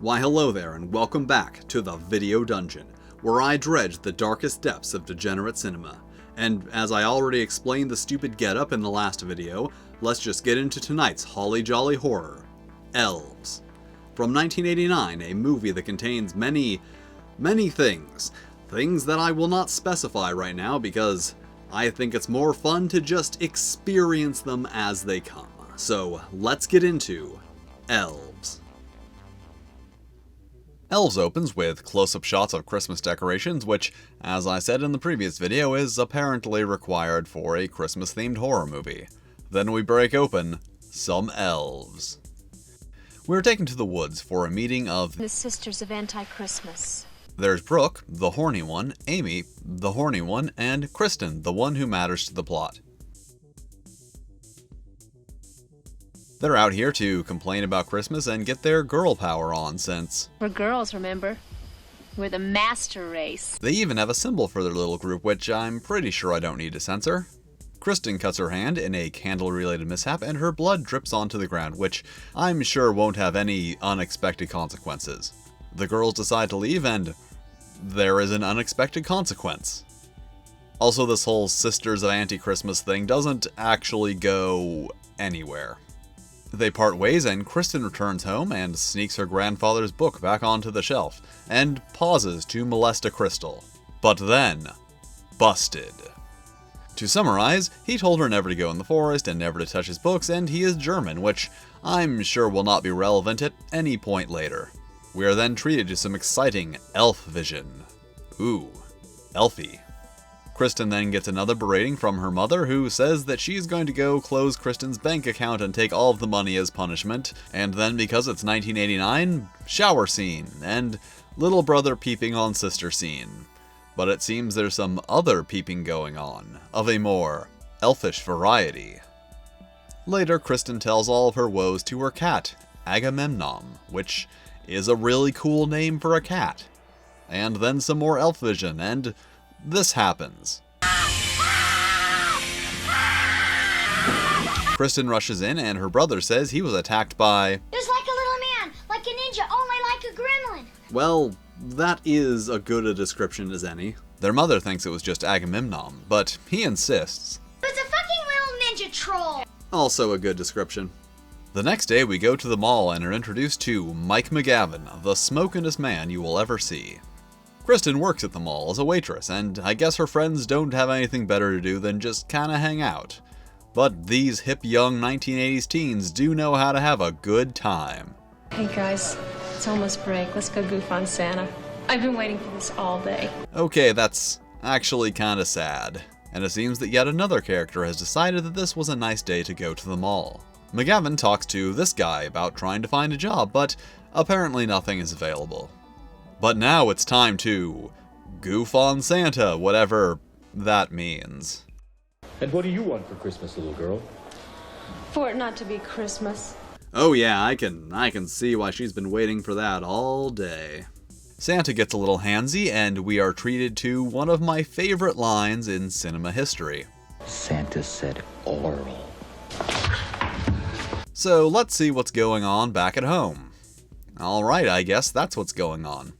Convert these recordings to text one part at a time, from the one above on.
Why hello there and welcome back to the Video Dungeon, where I dredge the darkest depths of degenerate cinema. And as I already explained the stupid getup in the last video, let's just get into tonight's holly jolly horror, Elves. From 1989, a movie that contains many things. Things that I will not specify right now because I think it's more fun to just experience them as they come. So let's get into Elves. Elves opens with close-up shots of Christmas decorations, which, as I said in the previous video, is apparently required for a Christmas-themed horror movie. Then we break open some elves. We're taken to the woods for a meeting of the Sisters of Anti-Christmas. There's Brooke, the horny one, Amy, the horny one, and Kristen, the one who matters to the plot. They're out here to complain about Christmas and get their girl power on since We're girls, remember? We're the master race. They even have a symbol for their little group, which I'm pretty sure I don't need to censor. Kristen cuts her hand in a candle-related mishap and her blood drips onto the ground, which I'm sure won't have any unexpected consequences. The girls decide to leave and there is an unexpected consequence. Also, this whole Sisters of Anti-Christmas thing doesn't actually go anywhere. They part ways and Kristen returns home and sneaks her grandfather's book back onto the shelf, and pauses to molest a crystal. But then, busted. To summarize, he told her never to go in the forest and never to touch his books, and he is German, which I'm sure will not be relevant at any point later. We are then treated to some exciting elf vision. Ooh, elfy. Kristen then gets another berating from her mother, who says that she's going to go close Kristen's bank account and take all of the money as punishment, and then because it's 1989, shower scene, and little brother peeping on sister scene. But it seems there's some other peeping going on, of a more elfish variety. Later, Kristen tells all of her woes to her cat, Agamemnon, which is a really cool name for a cat. And then some more elf vision, and this happens. Kristen rushes in and her brother says he was attacked by... It was like a little man, like a ninja, only like a gremlin. Well, that is as good a description as any. Their mother thinks it was just Agamemnon, but he insists. It was a fucking little ninja troll. Also a good description. The next day we go to the mall and are introduced to Mike McGavin, the smokinest man you will ever see. Kristen works at the mall as a waitress, and I guess her friends don't have anything better to do than just kinda hang out. But these hip young 1980s teens do know how to have a good time. Hey guys, it's almost break. Let's go goof on Santa. I've been waiting for this all day. Okay, that's actually kinda sad. And it seems that yet another character has decided that this was a nice day to go to the mall. McGavin talks to this guy about trying to find a job, but apparently nothing is available. But now it's time to goof on Santa, whatever that means. And what do you want for Christmas, little girl? For it not to be Christmas. Oh yeah, I can see why she's been waiting for that all day. Santa gets a little handsy, and we are treated to one of my favorite lines in cinema history. Santa said oral. So let's see what's going on back at home. Alright, I guess that's what's going on.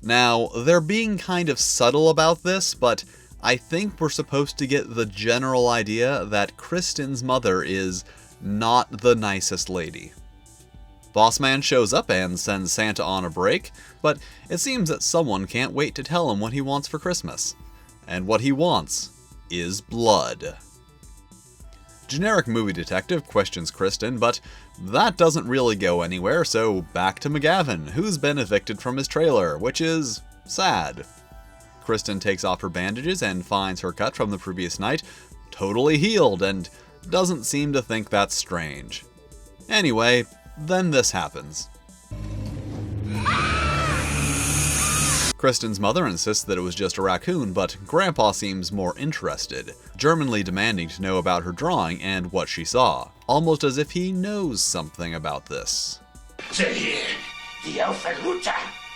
Now, they're being kind of subtle about this, but I think we're supposed to get the general idea that Kristen's mother is not the nicest lady. Bossman shows up and sends Santa on a break, but it seems that someone can't wait to tell him what he wants for Christmas. And what he wants is blood. Generic movie detective questions Kristen, but that doesn't really go anywhere, so back to McGavin, who's been evicted from his trailer, which is sad. Kristen takes off her bandages and finds her cut from the previous night totally healed and doesn't seem to think that's strange. Anyway, then this happens. Kristen's mother insists that it was just a raccoon, but Grandpa seems more interested, Germanly demanding to know about her drawing and what she saw, almost as if he knows something about this. Say here, the elf lucha.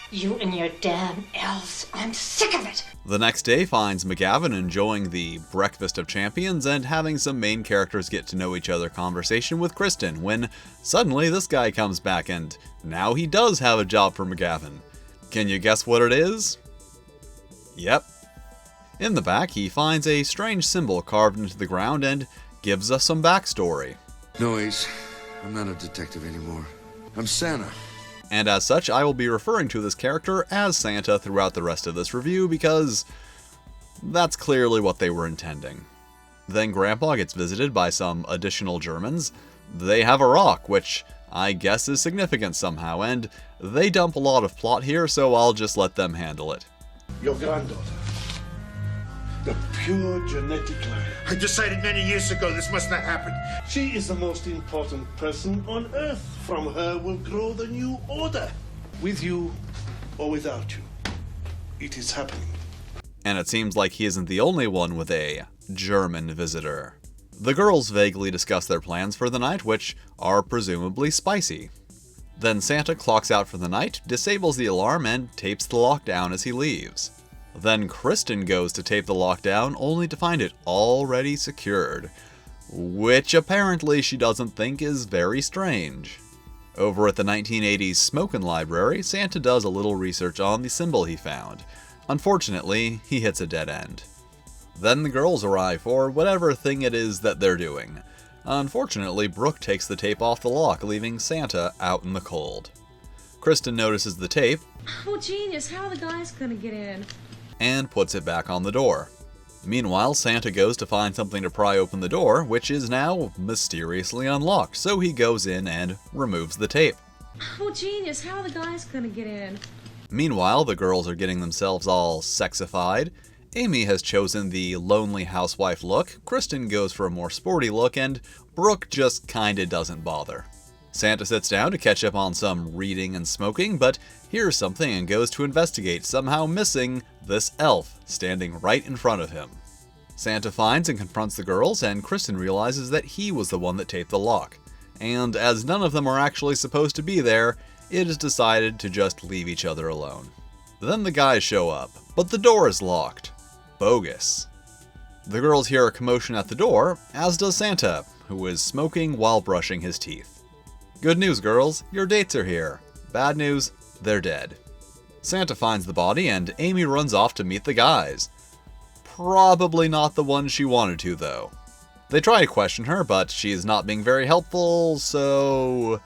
You and your damn elves. I'm sick of it. The next day finds McGavin enjoying the Breakfast of Champions and having some main characters get to know each other conversation with Kristen when suddenly this guy comes back and now he does have a job for McGavin. Can you guess what it is? Yep. In the back, he finds a strange symbol carved into the ground and gives us some backstory. No, Ace. I'm not a detective anymore. I'm Santa. And as such, I will be referring to this character as Santa throughout the rest of this review because that's clearly what they were intending. Then Grandpa gets visited by some additional Germans. They have a rock, which I guess is significant somehow, and they dump a lot of plot here, so I'll just let them handle it. Your granddaughter. The pure genetic line. I decided many years ago this must not happen. She is the most important person on Earth. From her will grow the new order. With you or without you. It is happening. And it seems like he isn't the only one with a German visitor. The girls vaguely discuss their plans for the night, which are presumably spicy. Then Santa clocks out for the night, disables the alarm, and tapes the lockdown as he leaves. Then Kristen goes to tape the lockdown, only to find it already secured, which apparently she doesn't think is very strange. Over at the 1980s Smokin' Library, Santa does a little research on the symbol he found. Unfortunately, he hits a dead end. Then the girls arrive for whatever thing it is that they're doing. Unfortunately, Brooke takes the tape off the lock, leaving Santa out in the cold. Kristen notices the tape. Oh, genius, how are the guys gonna get in? And puts it back on the door. Meanwhile, Santa goes to find something to pry open the door, which is now mysteriously unlocked, so he goes in and removes the tape. Oh, genius, how are the guys gonna get in? Meanwhile, the girls are getting themselves all sexified. Amy has chosen the lonely housewife look, Kristen goes for a more sporty look, and Brooke just kinda doesn't bother. Santa sits down to catch up on some reading and smoking, but hears something and goes to investigate, somehow missing this elf standing right in front of him. Santa finds and confronts the girls, and Kristen realizes that he was the one that taped the lock. And as none of them are actually supposed to be there, it is decided to just leave each other alone. Then the guys show up, but the door is locked. Bogus. The girls hear a commotion at the door, as does Santa, who is smoking while brushing his teeth. Good news, girls, your dates are here. Bad news, they're dead. Santa finds the body, and Amy runs off to meet the guys. Probably not the one she wanted to, though. They try to question her, but she is not being very helpful, so...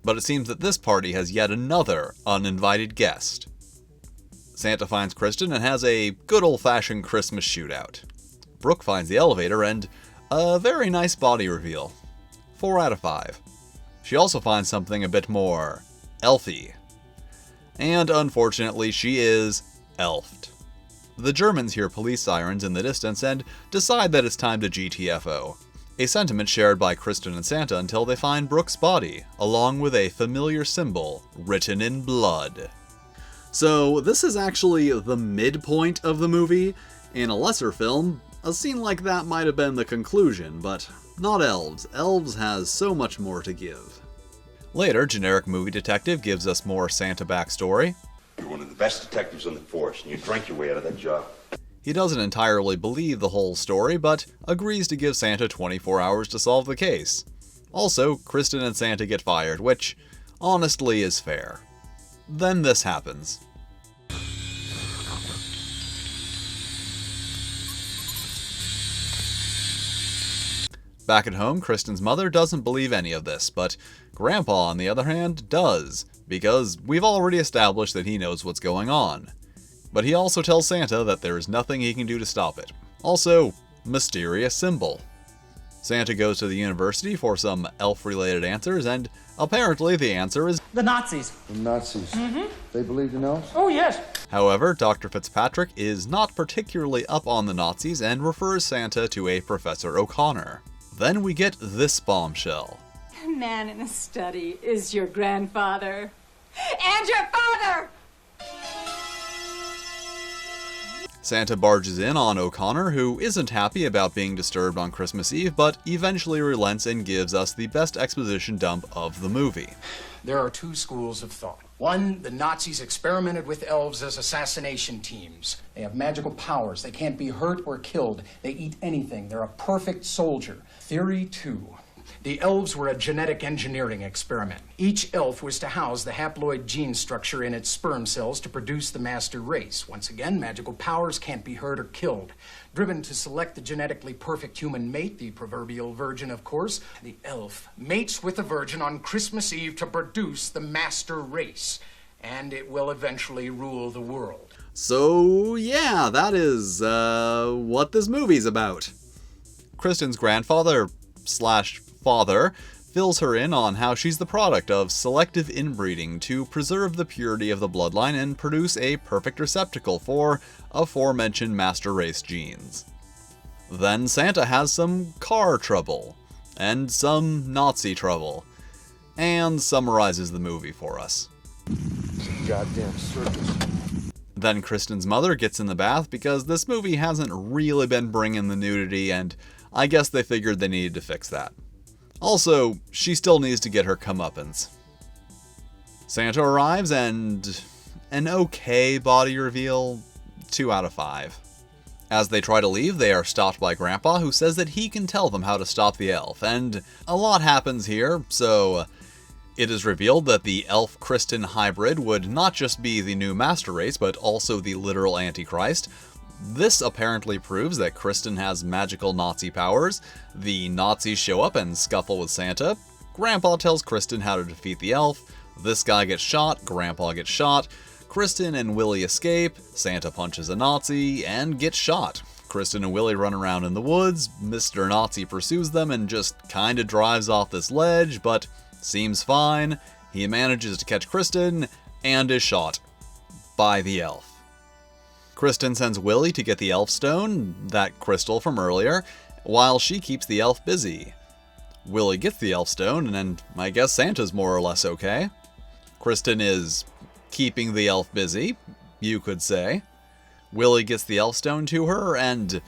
But it seems that this party has yet another uninvited guest. Santa finds Kristen and has a good old-fashioned Christmas shootout. Brooke finds the elevator and a very nice body reveal. 4 out of 5. She also finds something a bit more elfy. And unfortunately, she is elfed. The Germans hear police sirens in the distance and decide that it's time to GTFO. A sentiment shared by Kristen and Santa until they find Brooke's body, along with a familiar symbol written in blood. So this is actually the midpoint of the movie. In a lesser film, a scene like that might have been the conclusion, but not Elves. Elves has so much more to give. Later, generic movie detective gives us more Santa backstory. You're one of the best detectives on the force, and you drank your way out of that job. He doesn't entirely believe the whole story, but agrees to give Santa 24 hours to solve the case. Also, Kristen and Santa get fired, which honestly is fair. Then this happens. Back at home, Kristen's mother doesn't believe any of this, but Grandpa, on the other hand, does, because we've already established that he knows what's going on. But he also tells Santa that there is nothing he can do to stop it. Also, mysterious symbol. Santa goes to the university for some elf-related answers, and apparently the answer is the Nazis. The Nazis? They believed in elves? Oh, yes. However, Dr. Fitzpatrick is not particularly up on the Nazis and refers Santa to a Professor O'Connor. Then we get this bombshell. The man in the study is your grandfather. And your father! Santa barges in on O'Connor, who isn't happy about being disturbed on Christmas Eve, but eventually relents and gives us the best exposition dump of the movie. There are two schools of thought. One, the Nazis experimented with elves as assassination teams. They have magical powers. They can't be hurt or killed. They eat anything. They're a perfect soldier. Theory two, the elves were a genetic engineering experiment. Each elf was to house the haploid gene structure in its sperm cells to produce the master race. Once again, magical powers can't be hurt or killed. Driven to select the genetically perfect human mate, the proverbial virgin, of course, the elf mates with the virgin on Christmas Eve to produce the master race. And it will eventually rule the world. So, yeah, that is, what this movie's about. Kristen's grandfather/father fills her in on how she's the product of selective inbreeding to preserve the purity of the bloodline and produce a perfect receptacle for aforementioned master race genes. Then Santa has some car trouble, and some Nazi trouble, and summarizes the movie for us. Goddamn circus. Then Kristen's mother gets in the bath because this movie hasn't really been bringing the nudity, and I guess they figured they needed to fix that. Also, she still needs to get her comeuppance. Santa arrives and an okay body reveal, 2 out of 5. As they try to leave, they are stopped by Grandpa, who says that he can tell them how to stop the elf, and a lot happens here, so it is revealed that the elf-Kristen hybrid would not just be the new master race, but also the literal Antichrist. This apparently proves that Kristen has magical Nazi powers. The Nazis show up and scuffle with Santa. Grandpa tells Kristen how to defeat the elf. This guy gets shot, Grandpa gets shot. Kristen and Willie escape. Santa punches a Nazi and gets shot. Kristen and Willie run around in the woods. Mr. Nazi pursues them and just kinda drives off this ledge, but seems fine. He manages to catch Kristen and is shot by the elf. Kristen sends Willie to get the elf stone, that crystal from earlier, while she keeps the elf busy. Willie gets the elf stone, and I guess Santa's more or less okay. Kristen is keeping the elf busy, you could say. Willie gets the elf stone to her, and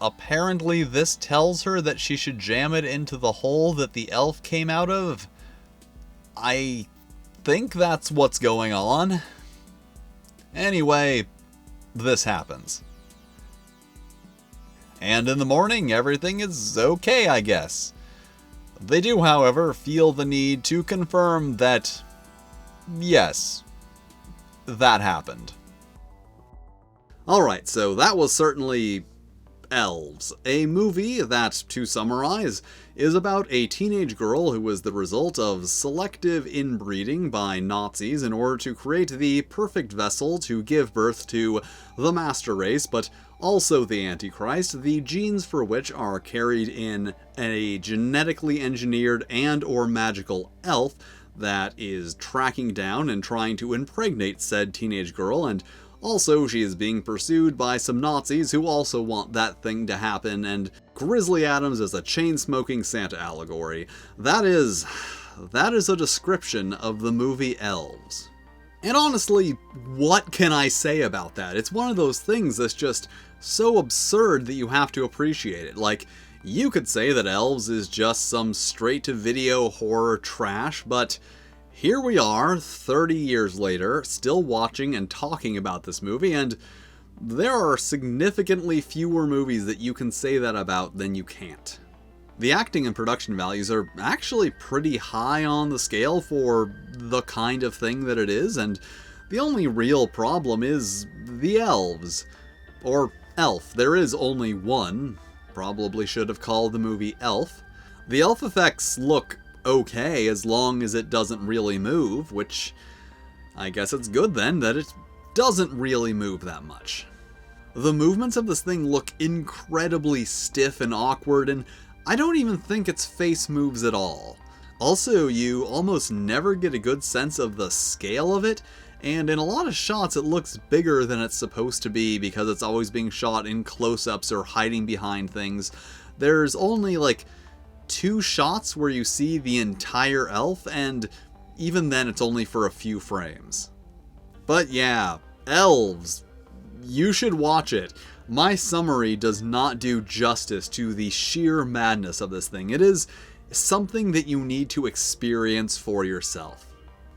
apparently this tells her that she should jam it into the hole that the elf came out of. I think that's what's going on. Anyway, this happens. And in the morning, everything is okay, I guess. They do, however, feel the need to confirm that, yes, that happened. Alright, so that was certainly Elves, a movie that, to summarize, is about a teenage girl who was the result of selective inbreeding by Nazis in order to create the perfect vessel to give birth to the master race, but also the Antichrist, the genes for which are carried in a genetically engineered and/or magical elf that is tracking down and trying to impregnate said teenage girl, and also, she is being pursued by some Nazis who also want that thing to happen, and Grizzly Adams is a chain-smoking Santa allegory. That is a description of the movie Elves. And honestly, what can I say about that? It's one of those things that's just so absurd that you have to appreciate it. Like, you could say that Elves is just some straight-to-video horror trash, but here we are, 30 years later, still watching and talking about this movie, and there are significantly fewer movies that you can say that about than you can't. The acting and production values are actually pretty high on the scale for the kind of thing that it is, and the only real problem is the elves. Or elf. There is only one. Probably should have called the movie Elf. The elf effects look okay as long as it doesn't really move, which I guess it's good then that it doesn't really move that much. The movements of this thing look incredibly stiff and awkward, and I don't even think its face moves at all. Also, you almost never get a good sense of the scale of it, and in a lot of shots it looks bigger than it's supposed to be because it's always being shot in close-ups or hiding behind things. There's only like 2 shots where you see the entire elf, and even then it's only for a few frames. But yeah, Elves. You should watch it. My summary does not do justice to the sheer madness of this thing. It is something that you need to experience for yourself.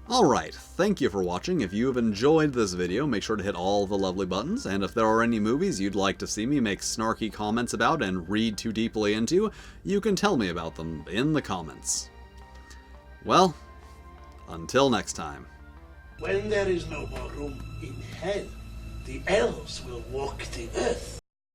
Alright, thank you for watching. If you have enjoyed this video, make sure to hit all the lovely buttons, and if there are any movies you'd like to see me make snarky comments about and read too deeply into, you can tell me about them in the comments. Well, until next time. When there is no more room in hell, the elves will walk the earth.